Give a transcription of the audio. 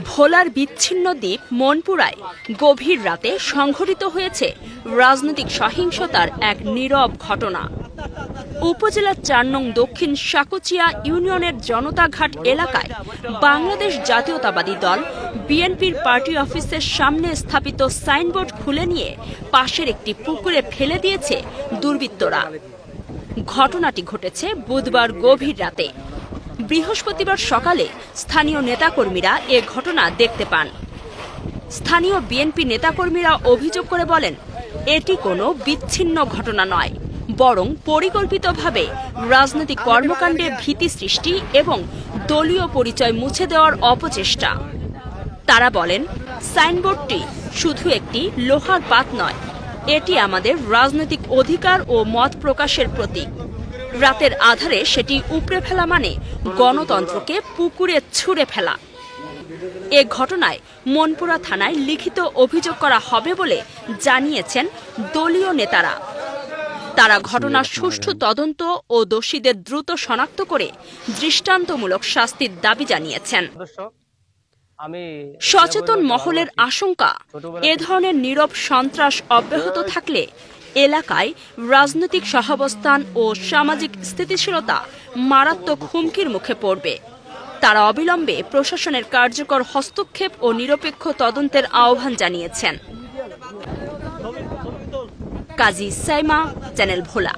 ভোলার বিচ্ছিন্ন দ্বীপ মনপুরায় গভীর রাতে সংঘটিত হয়েছে রাজনৈতিক সহিংসতার এক নীরব ঘটনা। উপজেলার ৪ নং দক্ষিণ সাকুচিয়া ইউনিয়নের জনতাঘাট এলাকায় বাংলাদেশ জাতীয়তাবাদী দল বিএনপির পার্টি অফিসের সামনে স্থাপিত সাইনবোর্ড খুলে নিয়ে পাশের একটি পুকুরে ফেলে দিয়েছে দুর্বৃত্তরা। ঘটনাটি ঘটেছে বুধবার গভীর রাতে। বৃহস্পতিবার সকালে স্থানীয় নেতাকর্মীরা এ ঘটনা দেখতে পান। স্থানীয় বিএনপি নেতাকর্মীরা অভিযোগ করে বলেন, এটি কোনো বিচ্ছিন্ন ঘটনা নয়, বরং পরিকল্পিতভাবে রাজনৈতিক কর্মকাণ্ডে ভীতি সৃষ্টি এবং দলীয় পরিচয় মুছে দেওয়ার অপচেষ্টা। তারা বলেন, সাইনবোর্ডটি শুধু একটি লোহার পাত নয়, এটি আমাদের রাজনৈতিক অধিকার ও মত প্রকাশের প্রতীক। রাতের আধারে সেটি উপড়ে ফেলা মানে গণতন্ত্রকে পুকুরে ছুঁড়ে ফেলা। এ ঘটনায় মনপুরা থানায় লিখিত অভিযোগ করা হবে বলে জানিয়েছেন দলীয় নেতারা। তারা ঘটনার সুষ্ঠু তদন্ত ও দোষীদের দ্রুত শনাক্ত করে দৃষ্টান্তমূলক শাস্তির দাবি জানিয়েছেন। সচেতন মহলের আশঙ্কা, এ ধরনের নীরব সন্ত্রাস অব্যাহত থাকলে এলাকায় রাজনৈতিক সহাবস্থান ও সামাজিক স্থিতিশীলতা মারাত্মক হুমকির মুখে পড়বে। তারা অবিলম্বে প্রশাসনের কার্যকর হস্তক্ষেপ ও নিরপেক্ষ তদন্তের আহ্বান জানিয়েছেন। কাজী সাইমা, চ্যানেল ভোলা।